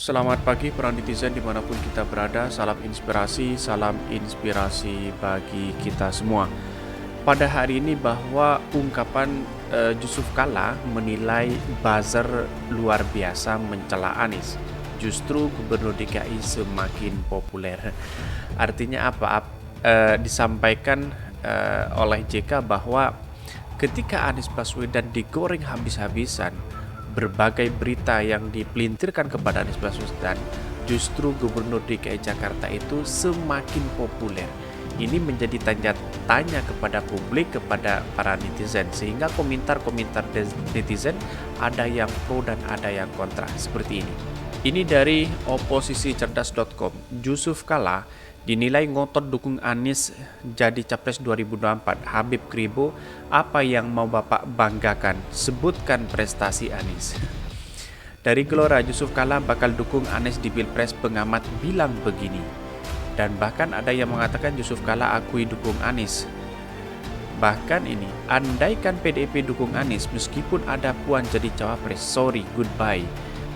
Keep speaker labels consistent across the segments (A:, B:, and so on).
A: Selamat pagi para netizen dimanapun kita berada, salam inspirasi bagi kita semua. Pada hari ini bahwa ungkapan Yusuf Kala menilai buzzer luar biasa mencela Anies. Justru Gubernur DKI semakin populer. Artinya apa? Disampaikan oleh JK bahwa ketika Anies Baswedan digoreng habis-habisan, berbagai berita yang dipelintirkan kepada Anies Baswedan, justru Gubernur DKI Jakarta itu semakin populer. Ini menjadi tanya tanya kepada publik, kepada para netizen, sehingga komentar-komentar netizen ada yang pro dan ada yang kontra seperti ini. Ini dari oposisicerdas.com. Yusuf Kala dinilai ngotot dukung Anies jadi Capres 2024. Habib Kribo, apa yang mau Bapak banggakan? Sebutkan prestasi Anies. Dari Gelora, Yusuf Kala bakal dukung Anies di Pilpres, pengamat bilang begini. Dan bahkan ada yang mengatakan Yusuf Kala akui dukung Anies. Bahkan ini, andaikan PDIP dukung Anies meskipun ada Puan jadi cawapres, sorry, goodbye.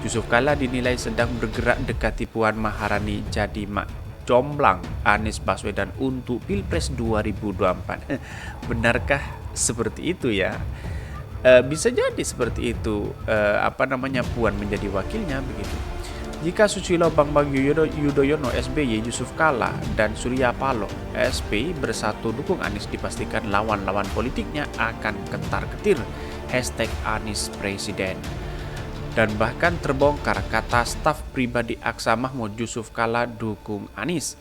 A: Yusuf Kala dinilai sedang bergerak dekati Puan Maharani jadi jomblang Anies Baswedan untuk Pilpres 2024. Benarkah seperti itu ya? Bisa jadi seperti itu. Puan menjadi wakilnya begitu. Jika Susilo Bambang Yudhoyono SBY, Yusuf Kala, dan Surya Paloh SP bersatu dukung Anies, dipastikan lawan-lawan politiknya akan ketar-ketir. #Anies Presiden. Dan bahkan terbongkar kata staf pribadi Aksa Mahmud, Yusuf Kala dukung Anies.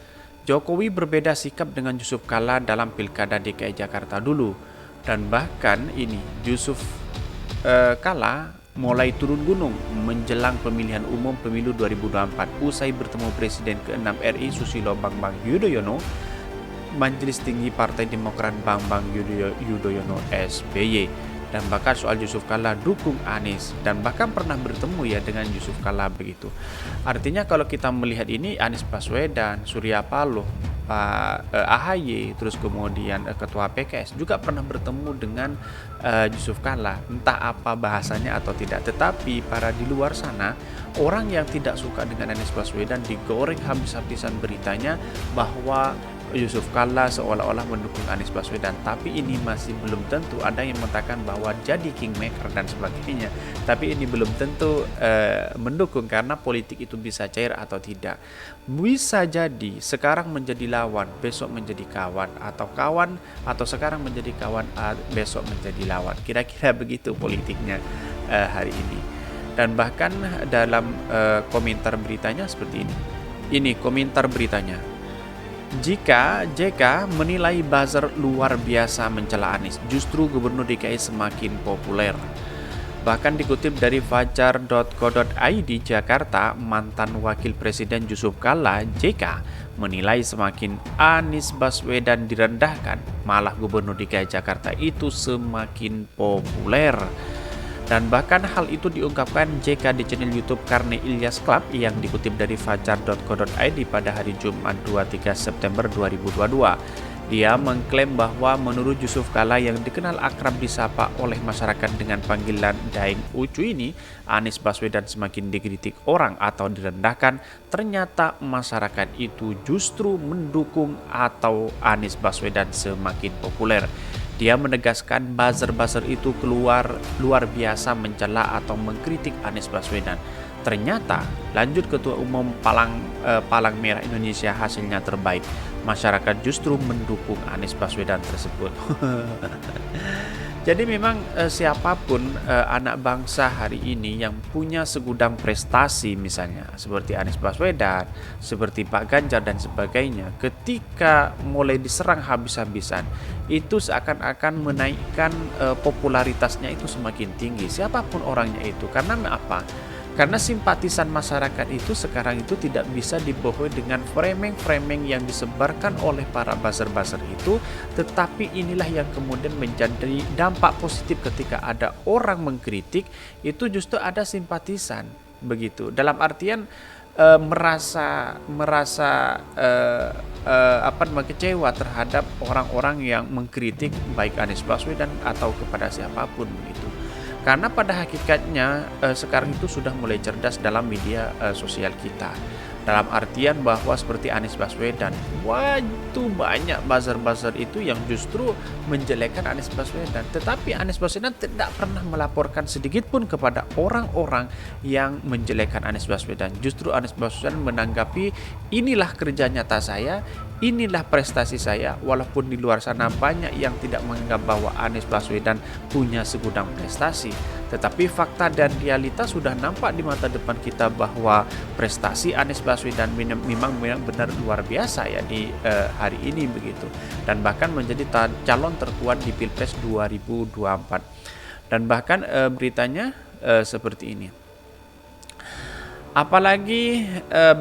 A: Jokowi berbeda sikap dengan Yusuf Kala dalam Pilkada DKI Jakarta dulu. Dan bahkan ini Yusuf Kala mulai turun gunung menjelang pemilihan umum pemilu 2024 usai bertemu Presiden ke-6 RI Susilo Bambang Yudhoyono, Majelis Tinggi Partai Demokrat Bambang Yudhoyono SBY. Dan bahkan soal Yusuf Kala dukung Anies, dan bahkan pernah bertemu ya dengan Yusuf Kala begitu. Artinya kalau kita melihat ini, Anies Baswedan, Surya Paloh, Pak AHY, terus kemudian Ketua PKS juga pernah bertemu dengan Yusuf Kala, entah apa bahasanya atau tidak. Tetapi para di luar sana, orang yang tidak suka dengan Anies Baswedan digoreng habis-habisan beritanya bahwa Yusuf Kala seolah-olah mendukung Anies Baswedan, tapi ini masih belum tentu. Ada yang mengatakan bahwa jadi kingmaker dan sebagainya, tapi ini belum tentu mendukung, karena politik itu bisa cair atau tidak. Bisa jadi sekarang menjadi lawan, besok menjadi kawan, atau sekarang menjadi kawan, besok menjadi lawan. Kira-kira begitu politiknya hari ini. Dan bahkan dalam komentar beritanya seperti ini. Ini komentar beritanya. Jika JK menilai buzzer luar biasa mencela Anies, justru Gubernur DKI semakin populer. Bahkan dikutip dari fajar.co.id, Jakarta, mantan Wakil Presiden Yusuf Kala JK menilai semakin Anies Baswedan direndahkan, malah Gubernur DKI Jakarta itu semakin populer. Dan bahkan hal itu diungkapkan JK di channel YouTube Karne Ilyas Club yang dikutip dari fajar.co.id pada hari Jumat 23 September 2022. Dia mengklaim bahwa menurut Yusuf Kala yang dikenal akrab disapa oleh masyarakat dengan panggilan Daeng Ucu ini, Anies Baswedan semakin dikritik orang atau direndahkan. Ternyata masyarakat itu justru mendukung atau Anies Baswedan semakin populer. Dia menegaskan buzzer-buzzer itu luar biasa mencela atau mengkritik Anies Baswedan. Ternyata, lanjut Ketua Umum Palang Merah Indonesia, hasilnya terbaik. Masyarakat justru mendukung Anies Baswedan tersebut. Jadi memang siapapun anak bangsa hari ini yang punya segudang prestasi, misalnya seperti Anies Baswedan, seperti Pak Ganjar dan sebagainya, ketika mulai diserang habis-habisan, itu seakan-akan menaikkan popularitasnya itu semakin tinggi, siapapun orangnya itu. Karena apa? Karena simpatisan masyarakat itu sekarang itu tidak bisa dibohongi dengan framing-framing yang disebarkan oleh para buzzer-buzzer itu, tetapi inilah yang kemudian menjadi dampak positif ketika ada orang mengkritik, itu justru ada simpatisan begitu. Dalam artian merasa kecewa terhadap orang-orang yang mengkritik baik Anies Baswedan atau kepada siapapun begitu. Karena pada hakikatnya sekarang itu sudah mulai cerdas dalam media sosial kita. Dalam artian bahwa seperti Anies Baswedan, waktu banyak buzzer-buzzer itu yang justru menjelekkan Anies Baswedan. Tetapi Anies Baswedan tidak pernah melaporkan sedikit pun kepada orang-orang yang menjelekkan Anies Baswedan. Justru Anies Baswedan menanggapi, inilah kerja nyata saya, inilah prestasi saya, walaupun di luar sana banyak yang tidak menganggap bahwa Anies Baswedan punya segudang prestasi. Tetapi fakta dan realita sudah nampak di mata depan kita bahwa prestasi Anies Baswedan memang benar luar biasa ya di hari ini begitu. Dan bahkan menjadi calon terkuat di Pilpres 2024. Dan bahkan beritanya seperti ini. Apalagi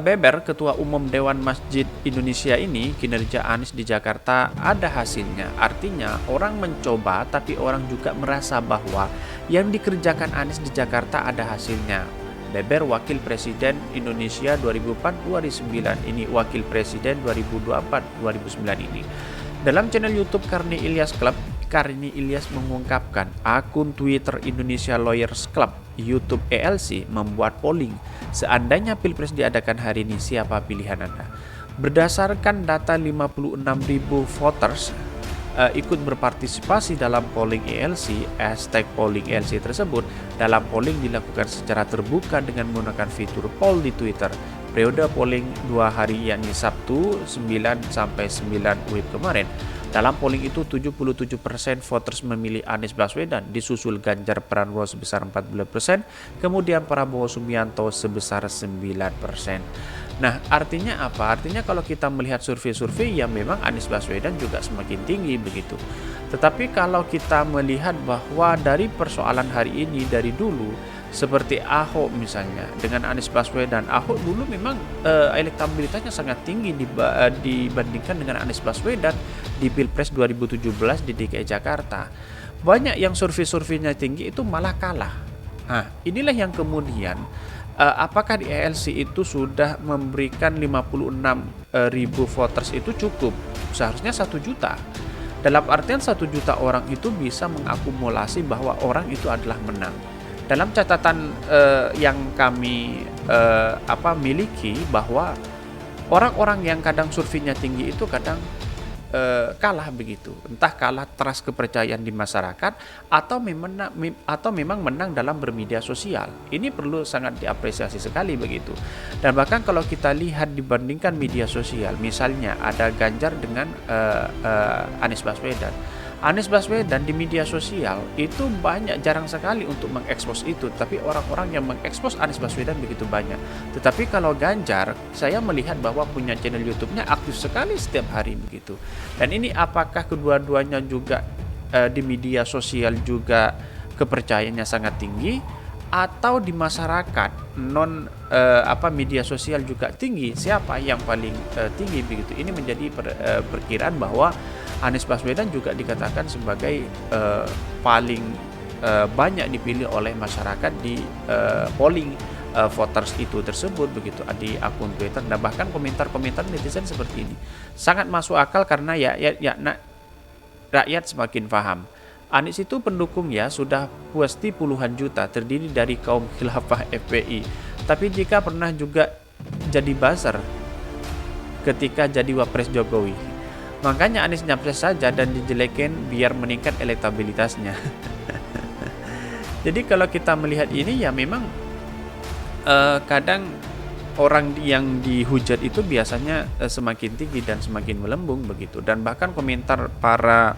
A: Beber, Ketua Umum Dewan Masjid Indonesia ini, kinerja Anies di Jakarta ada hasilnya. Artinya orang mencoba tapi orang juga merasa bahwa yang dikerjakan Anies di Jakarta ada hasilnya. Beber, Wakil Presiden Indonesia 2004-2009, ini Wakil Presiden 2024-2009 ini. Dalam channel YouTube Karni Ilyas Club, Karni Ilyas mengungkapkan akun Twitter Indonesia Lawyers Club YouTube ELC membuat polling, seandainya Pilpres diadakan hari ini, siapa pilihan Anda? Berdasarkan data 56.000 voters ikut berpartisipasi dalam polling ELC, hashtag polling ELC tersebut. Dalam polling dilakukan secara terbuka dengan menggunakan fitur poll di Twitter. Periode polling 2 hari, yakni Sabtu 9 sampai 9 WIB kemarin. Dalam polling itu 77% voters memilih Anies Baswedan, disusul Ganjar Pranowo sebesar 14%, kemudian Prabowo Subianto sebesar 9%. Nah, artinya apa? Artinya kalau kita melihat survei-survei, ya memang Anies Baswedan juga semakin tinggi begitu. Tetapi kalau kita melihat bahwa dari persoalan hari ini, dari dulu, seperti Ahok misalnya dengan Anies Baswedan, Ahok dulu memang elektabilitasnya sangat tinggi dibandingkan dengan Anies Baswedan di Pilpres 2017 di DKI Jakarta. Banyak yang survei-surveinya tinggi itu malah kalah. Nah, inilah yang kemudian apakah di ELC itu sudah memberikan 56.000 voters itu cukup? Seharusnya 1 juta. Dalam artian 1 juta orang itu bisa mengakumulasi bahwa orang itu adalah menang. Dalam catatan yang kami miliki, bahwa orang-orang yang kadang surveinya tinggi itu kadang kalah begitu, entah kalah trust kepercayaan di masyarakat atau memang menang dalam bermedia sosial. Ini perlu sangat diapresiasi sekali begitu. Dan bahkan kalau kita lihat dibandingkan media sosial, misalnya ada Ganjar dengan Anies Baswedan. Anies Baswedan di media sosial itu jarang sekali untuk mengekspos itu, tapi orang-orang yang mengekspos Anies Baswedan begitu banyak. Tetapi kalau Ganjar, saya melihat bahwa punya channel YouTube-nya aktif sekali setiap hari begitu. Dan ini apakah kedua-duanya juga di media sosial juga kepercayaannya sangat tinggi, atau di masyarakat media sosial juga tinggi? Siapa yang paling tinggi begitu? Ini menjadi perkiraan bahwa Anies Baswedan juga dikatakan sebagai paling banyak dipilih oleh masyarakat di polling voters itu tersebut begitu di akun Twitter. Dan bahkan komentar-komentar netizen seperti ini sangat masuk akal karena rakyat semakin paham. Anies itu pendukungnya sudah pasti puluhan juta, terdiri dari kaum khilafah FPI. Tapi jika pernah juga jadi buzzer ketika jadi wapres Jokowi, makanya Anies nyapres saja dan dijelekin biar meningkat elektabilitasnya. Jadi kalau kita melihat ini, ya memang kadang orang yang dihujat itu biasanya semakin tinggi dan semakin melembung begitu. Dan bahkan komentar para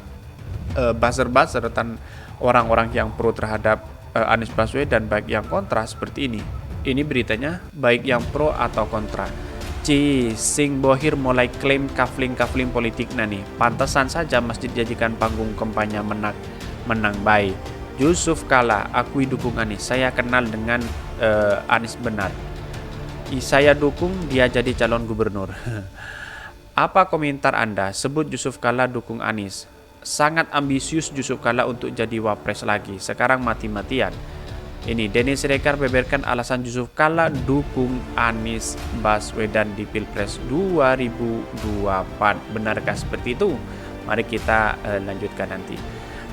A: buzzer-buzzer dan orang-orang yang pro terhadap Anies Baswedan, baik yang kontra seperti ini. Ini beritanya, baik yang pro atau kontra. Sing Bohir mulai klaim kafling politik nih. Pantesan saja masjid jadikan panggung kampanye menang baik. Yusuf Kala, akui dukung Anies. Saya kenal dengan Anies benar. Saya dukung dia jadi calon gubernur. Apa komentar Anda? Sebut Yusuf Kala dukung Anies. Sangat ambisius Yusuf Kala untuk jadi wapres lagi. Sekarang mati-matian. Ini Denny Siregar beberkan alasan Yusuf Kala dukung Anies Baswedan di Pilpres 2024. Benarkah seperti itu? Mari kita lanjutkan nanti.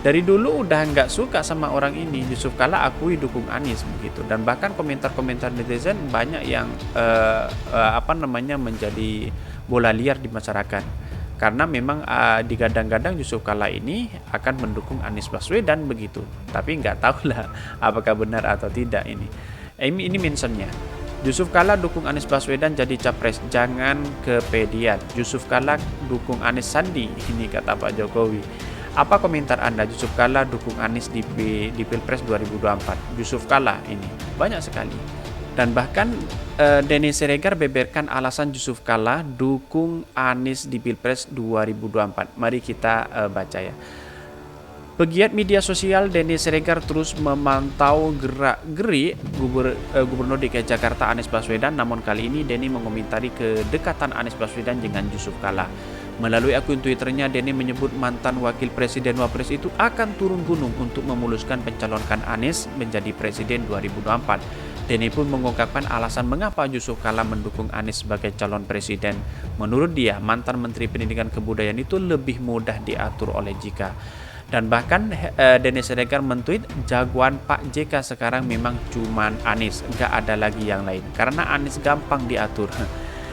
A: dari dulu udah nggak suka sama orang ini. Yusuf Kala akui dukung Anies begitu, dan bahkan komentar-komentar netizen banyak yang menjadi bola liar di masyarakat, karena memang digadang-gadang Yusuf Kala ini akan mendukung Anies Baswedan begitu, tapi nggak tahulah apakah benar atau tidak ini. Ini mentionnya, Yusuf Kala dukung Anies Baswedan jadi capres, jangan kepedean. Yusuf Kala dukung Anies Sandi, ini kata Pak Jokowi. Apa komentar Anda? Yusuf Kala dukung Anies di Pilpres 2024. Yusuf Kala ini banyak sekali. Dan bahkan Denny Siregar beberkan alasan Yusuf Kala dukung Anies di Pilpres 2024. Mari kita baca ya. Pegiat media sosial Denny Siregar terus memantau gerak-gerik Gubernur DKI Jakarta Anies Baswedan, namun kali ini Denny mengomentari kedekatan Anies Baswedan dengan Yusuf Kala. Melalui akun Twitternya, Denny menyebut mantan wakil presiden Wapres itu akan turun gunung untuk memuluskan pencalonkan Anies menjadi presiden 2024. Denny pun mengungkapkan alasan mengapa Yusuf Kala mendukung Anies sebagai calon presiden. Menurut dia, mantan Menteri Pendidikan Kebudayaan itu lebih mudah diatur oleh JK. Dan bahkan Denny Siregar mentweet, jagoan Pak JK sekarang memang cuman Anies, nggak ada lagi yang lain, karena Anies gampang diatur.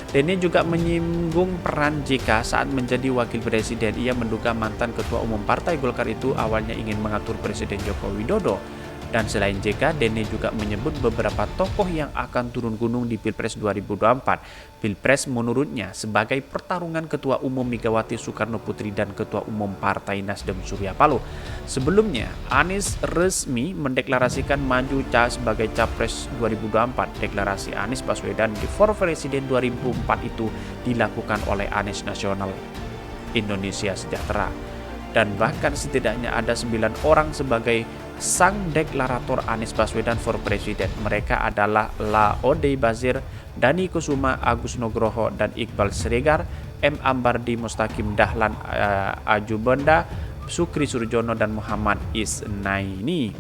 A: Denny juga menyinggung peran JK saat menjadi wakil presiden. Ia menduga mantan ketua umum Partai Golkar itu awalnya ingin mengatur Presiden Joko Widodo. Dan selain JK, Denny juga menyebut beberapa tokoh yang akan turun gunung di Pilpres 2024. Pilpres menurutnya sebagai pertarungan Ketua Umum Megawati Soekarno Putri dan Ketua Umum Partai Nasdem Surya Paloh. Sebelumnya, Anies resmi mendeklarasikan maju sebagai Capres 2024. Deklarasi Anies Baswedan di For Presiden 2004 itu dilakukan oleh Anies Nasional Indonesia Sejahtera. Dan bahkan setidaknya ada 9 orang sebagai sang deklarator Anies Baswedan for President. Mereka adalah Laode Bazir, Dani Kusuma, Agus Nugroho, dan Iqbal Siregar, M. Ambardi, Mustaqim Dahlan, Ajubenda, Sukri Surjono, dan Muhammad Isnaini.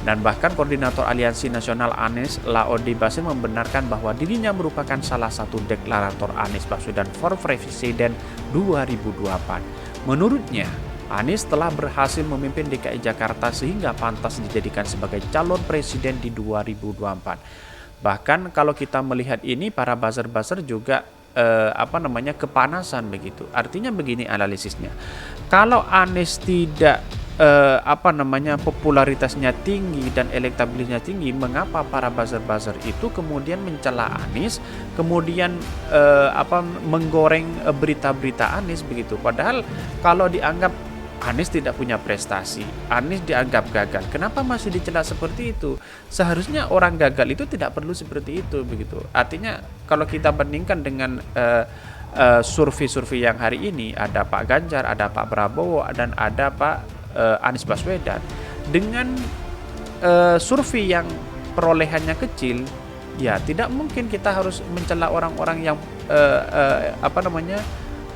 A: Dan bahkan koordinator Aliansi Nasional Anies, Laode Bazir, membenarkan bahwa dirinya merupakan salah satu deklarator Anies Baswedan for President 2024. Menurutnya, Anies telah berhasil memimpin DKI Jakarta sehingga pantas dijadikan sebagai calon presiden di 2024. Bahkan kalau kita melihat ini, para buzzer-buzzer juga kepanasan begitu. Artinya begini analisisnya. Kalau Anies tidak popularitasnya tinggi dan elektabilitasnya tinggi, mengapa para buzzer-buzzer itu kemudian mencela Anies, kemudian menggoreng berita-berita Anies begitu. Padahal kalau dianggap Anies tidak punya prestasi, Anies dianggap gagal, kenapa masih dicela seperti itu? Seharusnya orang gagal itu tidak perlu seperti itu begitu. Artinya kalau kita bandingkan dengan survei-survei yang hari ini, ada Pak Ganjar, ada Pak Prabowo, dan ada Pak Anies Baswedan, dengan survei yang perolehannya kecil, ya tidak mungkin kita harus mencela orang-orang yang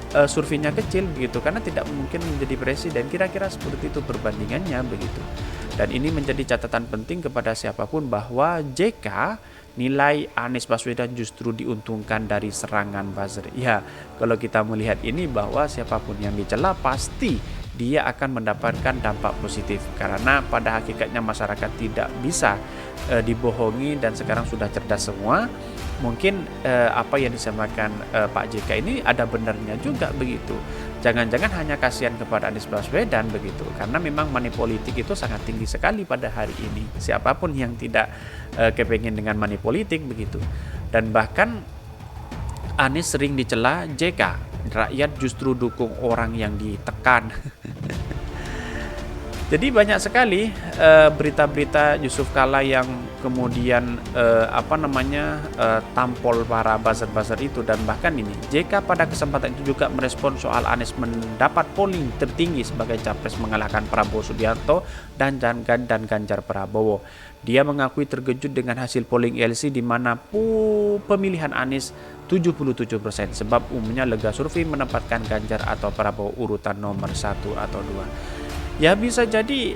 A: surveinya kecil begitu, karena tidak mungkin menjadi presiden. Kira-kira seperti itu perbandingannya begitu. Dan ini menjadi catatan penting kepada siapapun bahwa JK nilai Anies Baswedan justru diuntungkan dari serangan buzzer. Ya, kalau kita melihat ini bahwa siapapun yang dicela pasti dia akan mendapatkan dampak positif, karena pada hakikatnya masyarakat tidak bisa dibohongi dan sekarang sudah cerdas semua. Mungkin apa yang disampaikan Pak JK ini ada benarnya juga begitu. Jangan-jangan hanya kasihan kepada Anies Baswedan begitu, karena memang money politik itu sangat tinggi sekali pada hari ini. Siapapun yang tidak kepengen dengan money politik begitu. Dan bahkan Anies sering dicela JK, rakyat justru dukung orang yang ditekan. Jadi banyak sekali berita-berita Yusuf Kala yang kemudian tampol para buzzer-buzzer itu. Dan bahkan ini JK pada kesempatan itu juga merespon soal Anies mendapat polling tertinggi sebagai capres mengalahkan Prabowo Subianto dan Ganjar Prabowo. Dia mengakui terkejut dengan hasil polling LC di mana pemilihan Anies 77%, sebab umumnya lembaga survei menempatkan Ganjar atau Prabowo urutan nomor 1 atau 2. Ya bisa jadi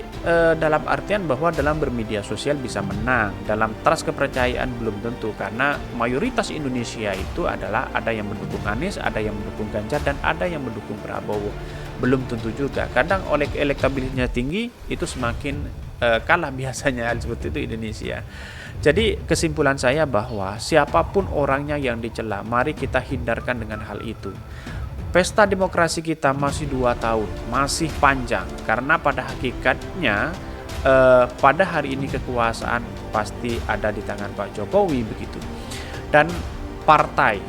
A: dalam artian bahwa dalam bermedia sosial bisa menang, dalam trust kepercayaan belum tentu karena mayoritas Indonesia itu adalah ada yang mendukung Anies, ada yang mendukung Ganjar dan ada yang mendukung Prabowo. Belum tentu juga. Kadang oleh elektabilitasnya tinggi itu semakin kalah biasanya seperti itu Indonesia. Jadi kesimpulan saya bahwa siapapun orangnya yang dicela, mari kita hindarkan dengan hal itu. Pesta demokrasi kita masih 2 tahun, masih panjang karena pada hakikatnya pada hari ini kekuasaan pasti ada di tangan Pak Jokowi begitu. Dan partai,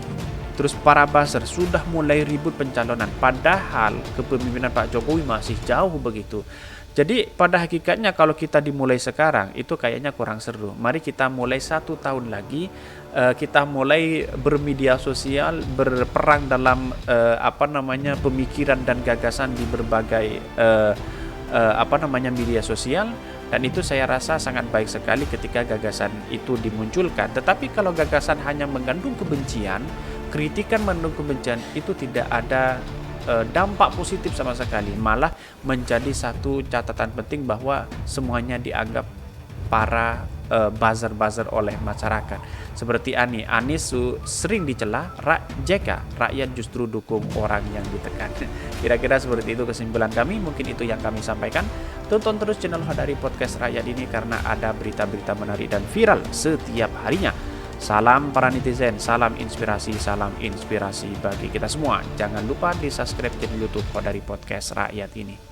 A: terus para buzzer sudah mulai ribut pencalonan padahal kepemimpinan Pak Jokowi masih jauh begitu. Jadi pada hakikatnya kalau kita dimulai sekarang itu kayaknya kurang seru. Mari kita mulai 1 tahun lagi, kita mulai bermedia sosial, berperang dalam pemikiran dan gagasan di berbagai media sosial. Dan itu saya rasa sangat baik sekali ketika gagasan itu dimunculkan. Tetapi kalau gagasan hanya mengandung kebencian, kritikan mengandung kebencian, itu tidak ada dampak positif sama sekali, malah menjadi satu catatan penting bahwa semuanya dianggap para buzzer-buzzer oleh masyarakat. Seperti Anies sering dicela, JK rakyat justru dukung orang yang ditekan. Kira-kira seperti itu kesimpulan kami, mungkin itu yang kami sampaikan. Tonton terus channel Hadari Podcast Rakyat ini karena ada berita-berita menarik dan viral setiap harinya. Salam para netizen, salam inspirasi bagi kita semua. Jangan lupa di subscribe channel YouTube Hadari Podcast Rakyat ini.